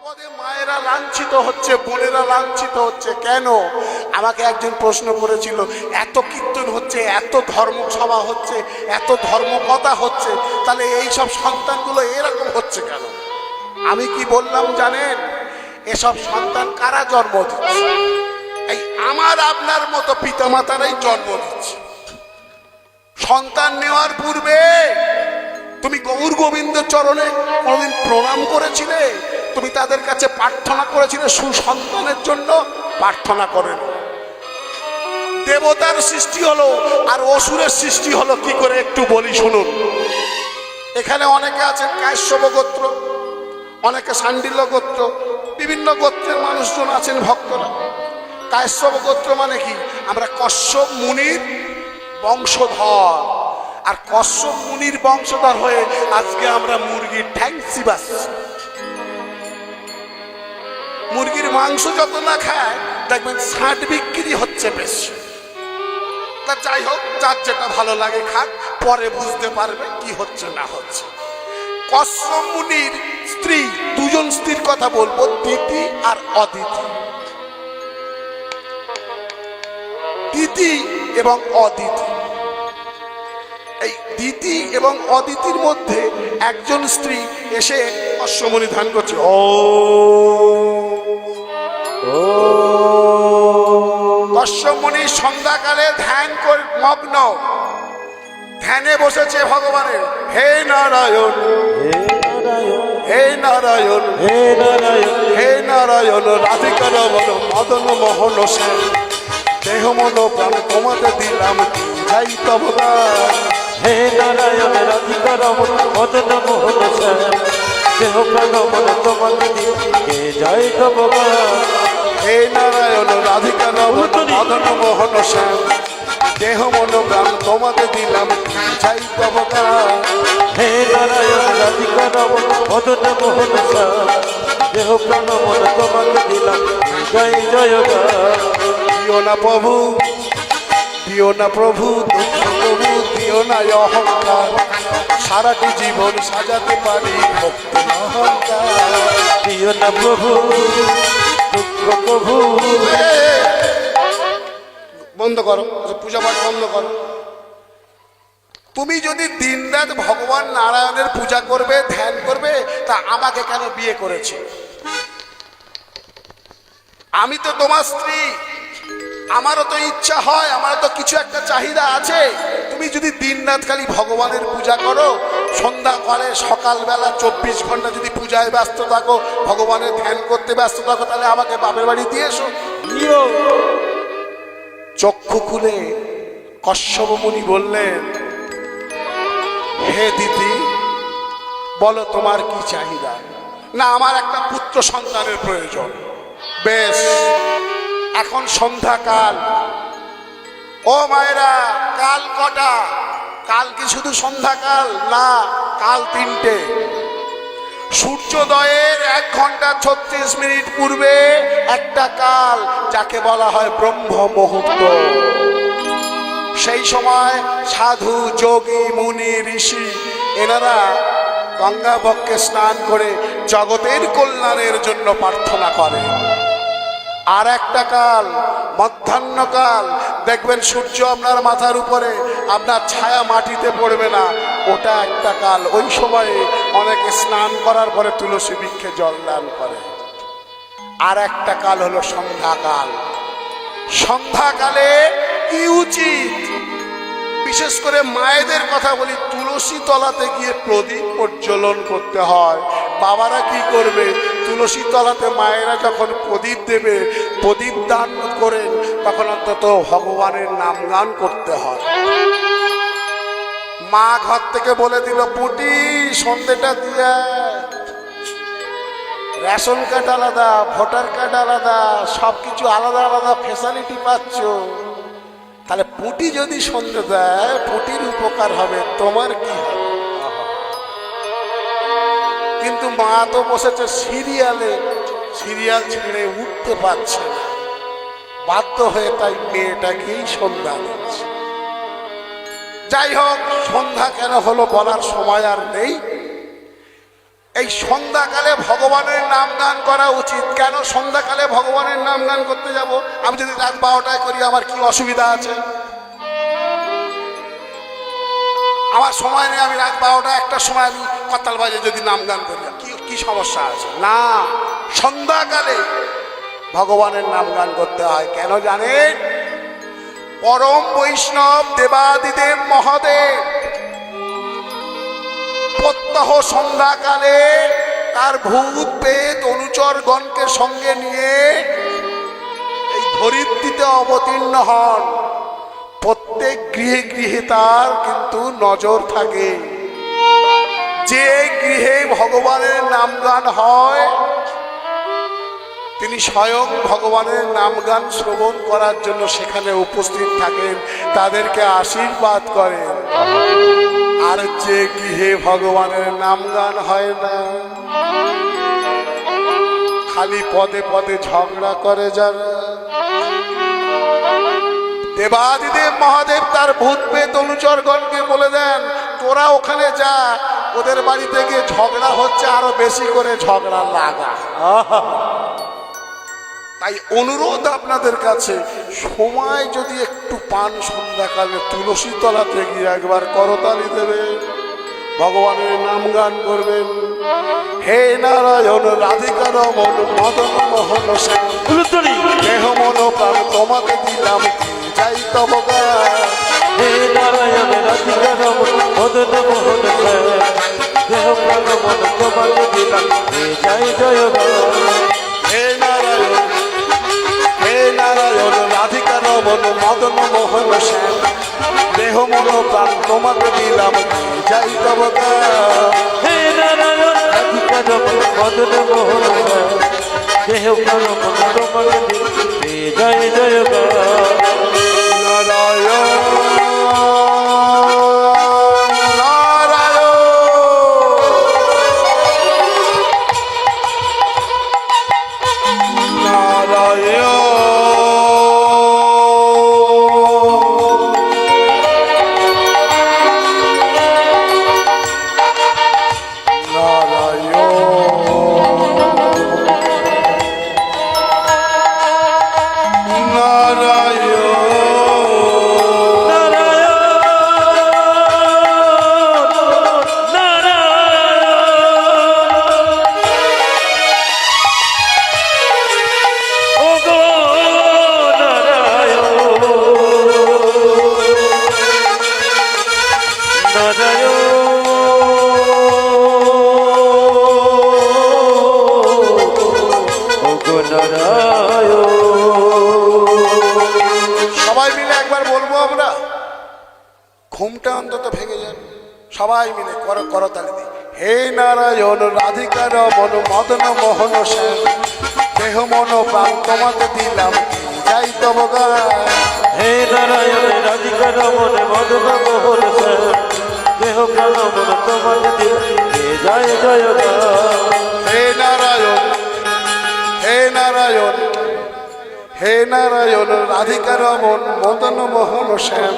পদে মায়েরা লাঞ্ছিত হচ্ছে, বোনেরা লাঞ্ছিত হচ্ছে কেন? আমাকে একজন প্রশ্ন করেছিল, এত কীর্তন হচ্ছে, এত ধর্মসভা হচ্ছে, এত ধর্মকথা হচ্ছে, তাহলে এই সব সন্তানগুলো এরকম হচ্ছে কেন? আমি কি বললাম জানেন? এসব সন্তান কারা জন্ম দিচ্ছে? এই আমার আপনার মতো পিতামাতারাই জন্ম দিচ্ছে। সন্তান নেওয়ার পূর্বে তুমি গৌর গোবিন্দ চরণে কোনদিন প্রণাম করেছিলে? তুমি তাদের কাছে প্রার্থনা করেছিলে সুসন্তানের জন্য? প্রার্থনা করেন। দেবতার সৃষ্টি হলো আর অসুরের সৃষ্টি হলো কি করে একটু বলি শুনুন। এখানে অনেকে আছেন কাশ্যপ গোত্র, অনেকে শাণ্ডিল্য গোত্র, বিভিন্ন গোত্রের মানুষজন আছেন ভক্তরা। কাশ্যপ গোত্র মানে কি? আমরা কশ্যপ মুনির বংশধর, আর কশ্যপ মুনির বংশধর হয়ে আজকে আমরা মুরগির ঠ্যাং চিবাচ্ছি। মুরগির মাংস যত না খায় দেখবেন ছাঁট বিক্রি হচ্ছে বেশি। তা যাই হোক, যার যেটা ভালো লাগে খাক, পরে বুঝতে পারবে কি হচ্ছে না হচ্ছে। কশ্যপ মুনির স্ত্রী, দুজন স্ত্রীর কথা বলবো, দিতি আর অদিতি। দিতি এবং অদিতি, এই দিতি এবং অদিতির মধ্যে একজন স্ত্রী এসে কশ্যপমুনি ধ্যান করছে। কশ্যপমুনি সন্ধ্যাকালে ধ্যান করে মগ্ন, ধ্যানে বসেছে ভগবানের। হে নারায়ণ, হে নারায়ণ, হে নারায়ণ, হে নারায়ণ, রাধিকা রমণ মদন মোহন সেন, দেহ মন প্রাণ তোমাদের দিলাম, যাই তব গান। হে নারায়ণ, রাধিকা রমণ মদন মোহন সেন, দেহ প্রাণ মন তোমাকে দিকে জয় তব গান। হে নারায়ণ, রাধিকা রমণ মদন মোহন সেন, দেহ মন প্রাণ তোমাদের দিলাম, যাই তব গান। হে নারায়ণ, রাধিকা রমণ মদন মোহন সেন, দেহ প্রাণ মন তোমাকে দিলাম, জয় জয় গান। দিও না প্রভু, দিও না প্রভু, প্রভু দিও না অহংকার, সারাটি জীবন সাজাতে পারি ভক্তি অহংকার। দিও না প্রভু, দুঃখ প্রভু। বন্ধ করো, পূজা পাঠ বন্ধ করো। তুমি যদি দিনরাত ভগবান নারায়ণের পূজা করবে, ধ্যান করবে, তা আমাকে কেন বিয়ে করেছে? আমি তো তোমার স্ত্রী, আমারও তো ইচ্ছা হয়, আমারও তো কিছু একটা চাহিদা আছে। তুমি যদি দিনরাত খালি ভগবানের পূজা করো, সন্ধ্যাকালে সকালবেলা 24 ঘন্টা যদি পূজায় ব্যস্ত থাকো, ভগবানের ধ্যান করতে ব্যস্ত থাকো, তাহলে আমাকে বাপের বাড়ি দিয়ে এসো। চক্ষু খুলে কশ্যপ মুনি বললেন, হে দিদি, বলো তোমার কি চাহিদা? না, আমার একটা পুত্র সন্তানের প্রয়োজন। বেশ, এখন সন্ধ্যাকাল। ও মায়েরা, কাল কটা? কাল কি শুধু সন্ধ্যাকাল? না, কাল 3টে। সূর্যোদয়ের 1 ঘন্টা 36 মিনিট পূর্বে একটা কাল, যাকে বলা হয় ব্রহ্ম মুহূর্ত। সেই সময় সাধু, যোগী, মুনি, ঋষি এনারা গঙ্গা বক্ষে স্নান করে জগতের কল্যাণের জন্য প্রার্থনা করে। আর একটা কাল মধ্যাহ্নকাল, দেখবেন সূর্য আপনার মাথার উপরে, আপনার ছায়া মাটিতে পড়বে না, ওটা একটা কাল। ওই সময়ে অনেকে স্নান করার পরে তুলসী বৃক্ষে জল দান করে। আর একটা কাল হলো সন্ধ্যাকাল। সন্ধ্যাকালে কি উচিত? বিশেষ করে মায়েদের কথা বলি, তুলসী তলাতে গিয়ে প্রদীপ প্রজ্বলন করতে হয়। বাবারা কি করবে? তুলসী তলাতে মায়েরা যখন প্রদীপ দেবে, প্রদীপ দান করেন, তখন অন্তত ভগবানের নাম গান করতে হয়। মা ঘর থেকে বলে দিল, পুটি সন্ধ্যেটা দিয়া, রেশন কার্ড আলাদা, ভোটার কার্ড আলাদা, সবকিছু আলাদা আলাদা ফ্যাসিলিটি পাচ্ছ, তাহলে পুটি যদি সন্ধ্যে দেয়, পুটির উপকার হবে, তোমার কি হবে? কিন্তু মা তো বসেছে সিরিয়ালে, সিরিয়াল ছেড়ে উঠতে পারছে না, বাধ্য হয়ে তাই মেয়েটাকেই সন্ধ্যা দিচ্ছে। যাই হোক, সন্ধ্যা কেন হলো বলার সময় আর নেই। এই সন্ধ্যাকালে ভগবানের নাম গান করা উচিত। কেন সন্ধ্যাকালে ভগবানের নাম গান করতে যাব? আমি যদি রাত 12টায় করি আমার কি অসুবিধা আছে? আমার সময় নেই, আমি রাত 12টা 1টার সময় আমি করতাল বাজে যদি নাম গান করি, কি সমস্যা আছে? না, সন্ধ্যাকালে ভগবানের নাম গান করতে হয়। কেন জানেন? পরম বৈষ্ণব দেবাদিদেব মহাদেব প্রত্যহ সন্ধ্যাকালে তার ভূত প্রেত অনুচরগণকে সঙ্গে নিয়ে এই ধরিত্রীতে অবতীর্ণ হন। প্রত্যেক গৃহে গৃহে তার কিন্তু নজর থাকে। যে গৃহে ভগবানের নাম গান হয় তিনি স্বয়ং ভগবানের নাম গান শ্রবণ করার জন্য সেখানে উপস্থিত থাকেন, তাদেরকে আশীর্বাদ করেন। আর যে গৃহে ভগবানের নাম গান হয় না, খালি পদে পদে ঝগড়া করে যারা, দেবাদিদেব মহাদেব তার ভূত প্রেত অনুচরগণকে বলে দেন, তোরা ওখানে যা, ওদের বাড়িতে গিয়ে ঝগড়া হচ্ছে, আরো বেশি করে ঝগড়া লাগা। তাই অনুরোধ আপনাদের কাছে, সময় যদি একটু পান সন্ধ্যাকালে তুলসী তলাতে গিয়ে একবার করতালি দেবে, ভগবানের নাম গান করবেন। হে নারায়ণ রাধিকা রমন মদন মোহন শ্যাম, দেহ মন প্রাণ তোমাকে দিলাম, যাই তব গান। হে নারায়ণ রাধিকা রমন মদন মোহন শ্যাম, দেহ প্রাণ মন তোমাকে দিলাম, যাই জয় গান। হে নারায়ণ, হে নারায়ণ রাধিকা রমন মদন মোহন শ্যাম, দেহ মন প্রাণ তোমাকে দিলাম, যাই তব গান। হে নারায়ণ রাধিকা রমন মদন মোহন শ্যাম, দেহ প্রাণ মন তোমাকে দিলাম, জয় জয় গান। নারায়ণ সবাই মিলে একবার বলবো আমরা, ঘুমটা অন্তত ভেঙে যাবে। সবাই মিলে করতালি দিই। হে নারায়ণ রাধিকা রমন মদন মোহন শ্যাম, দেহ মন প্রাণ তোমাকে দিলাম, যাই তব গান। হে নারায়ণ রাধিকা রমন মদন মোহন শ্যাম, দেহ প্রাণ মন তোমাকে দিলাম, জয় জয় গান। হে নারায়ণ, হে নারায়ণ, হে নারায়ণ রাধিকা রমন মদন মোহন শ্যাম,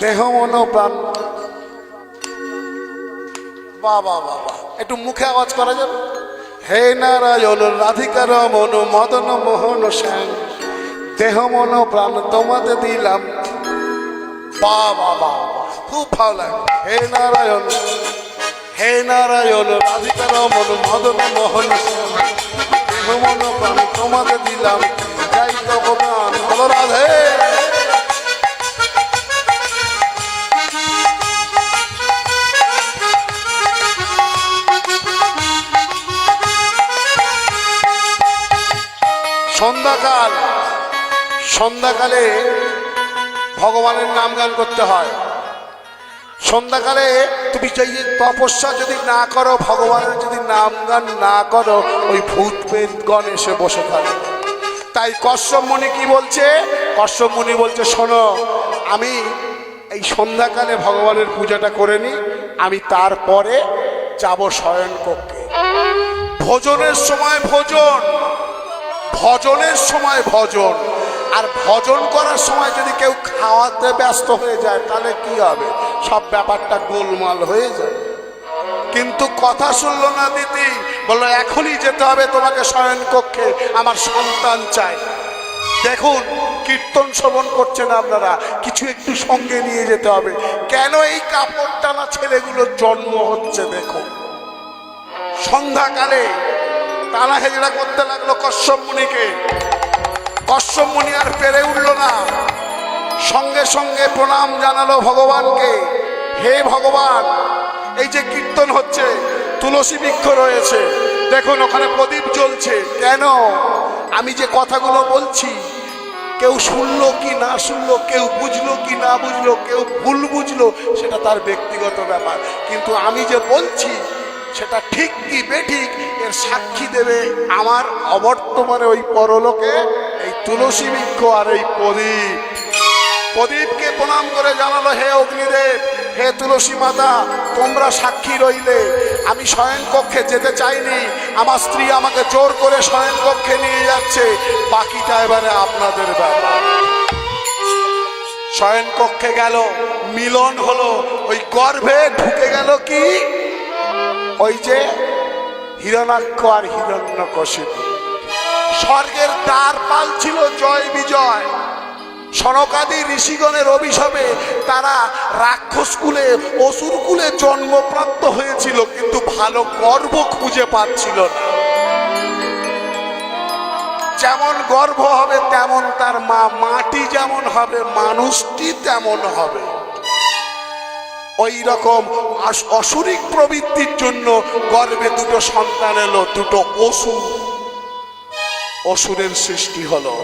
দেহ মন প্রাণ। বাবা বাবা, একটু মুখে আওয়াজ করা যাবে? হে নারায়ণ রাধিকা রমন মদন মোহন শ্যাম, দেহ মন প্রাণ তোমাতে দিলাম। বাবা বাবা, খুব ভালো লাগে। হে নারায়ণ, হে নারায়ণ রাধিকা রমন মদন মোহন শ্যাম, দেহ মন প্রাণ তোমাতে দিলাম, যাই তব গান। বলো রাধে। সন্ধ্যাকাল, সন্ধ্যাকালে ভগবানের নাম গান করতে হয়। সন্ধ্যাকালে তুমি চাই তপস্যা যদি না করো, ভগবানের যদি নাম গান না করো, ওই ভূত প্রেতগণ এসে বসে থাকে। তাই কশ্যপ মুনি কি বলছে? কশ্যপ মুনি বলছে, শোনো, আমি এই সন্ধ্যাকালে ভগবানের পূজাটা করে নি, আমি তারপরে যাব শয়ন কক্ষে। ভোজনের সময় ভোজন, ভজনের সময় ভজন। আর ভজন করার সময় যদি কেউ খাওয়াতে ব্যস্ত হয়ে যায় তাহলে কি হবে? সব ব্যাপারটা গোলমাল হয়ে যায়। কিন্তু কথা শুনলো না দিদি, বললো এখনই যেতে হবে তোমাকে শয়ন কক্ষে, আমার সন্তান চাই। দেখুন কীর্তন শ্রবণ করছেন আপনারা, কিছু একটু সঙ্গে নিয়ে যেতে হবে। কেন এই কাপড় টানা ছেলেগুলোর জন্ম হচ্ছে দেখুন। সন্ধ্যাকালে টানা হেজড়া করতে লাগলো কশ্যপ মুনিকে। কশ্যপ মুনি আর পেরে উঠলো না, সঙ্গে সঙ্গে প্রণাম জানালো ভগবানকে। হে ভগবান, এই যে কীর্তন হচ্ছে, তুলসী বৃক্ষ রয়েছে, দেখুন ওখানে প্রদীপ জ্বলছে, কেন? আমি যে কথাগুলো বলছি কেউ শুনলো কি না শুনলো, কেউ বুঝলো কি না বুঝলো, কেউ ভুল বুঝলো, সেটা তার ব্যক্তিগত ব্যাপার, কিন্তু আমি যে বলছি সেটা ঠিক কি বেঠিক এর সাক্ষী দেবে আমার অবর্তমানে ওই পরলোকে এই তুলসী বৃক্ষ আর এই প্রদীপ। প্রদীপকে প্রণাম করে জানালো, হে অগ্নিদেব, হে তুলসী মাতা, তোমরা সাক্ষী রইলে। আমি শয়ন কক্ষে যেতে চাইনি, আমার স্ত্রী আমাকে জোর করে শয়ন কক্ষে নিয়ে যাচ্ছে, বাকিটা এবারে আপনাদের ব্যাপার। শয়ন কক্ষে গেল, মিলন হলো, ওই গর্ভে ঢুকে গেল কি ওই যে হিরণাক্ষ আর হিরণ্যকশিপু। স্বর্গের দ্বার পাল ছিল জয় বিজয়। সনকাদি ঋষিগণের অভিশাপে তারা রাক্ষস কুলে অসুর কুলে জন্মপ্রাপ্ত হয়েছিল, কিন্তু ভালো গর্ভ খুঁজে পাচ্ছিল না। যেমন গর্ভ হবে তেমন তার মা, মাটি যেমন হবে মানুষটি তেমন হবে। ওই রকম অসুরিক প্রবৃত্তির জন্য গর্ভে দুটো সন্তান এলো, দুটো অসুর, অসুরের সৃষ্টি হলো।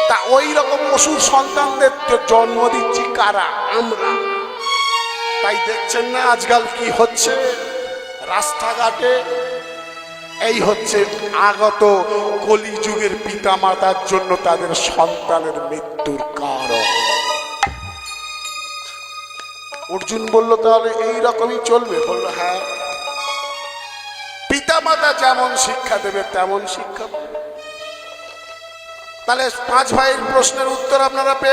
তা ওই রকম অসুর সন্তানদের তো জন্ম দিচ্ছি কারা? আমরা। তাই দেখছেন না আজকাল কি হচ্ছে রাস্তাঘাটে? এই হচ্ছে আগত কলিযুগের পিতা মাতার জন্য তাদের সন্তানের মৃত্যুর কারণ। অর্জুন বলল, তাহলে এই রকমই চলবে? বলল, হ্যাঁ, পিতা মাতা যেমন শিক্ষা দেবে তেমন শিক্ষা। তাহলে পাঁচ ভাইয়ের প্রশ্নের উত্তর আপনারা পেয়ে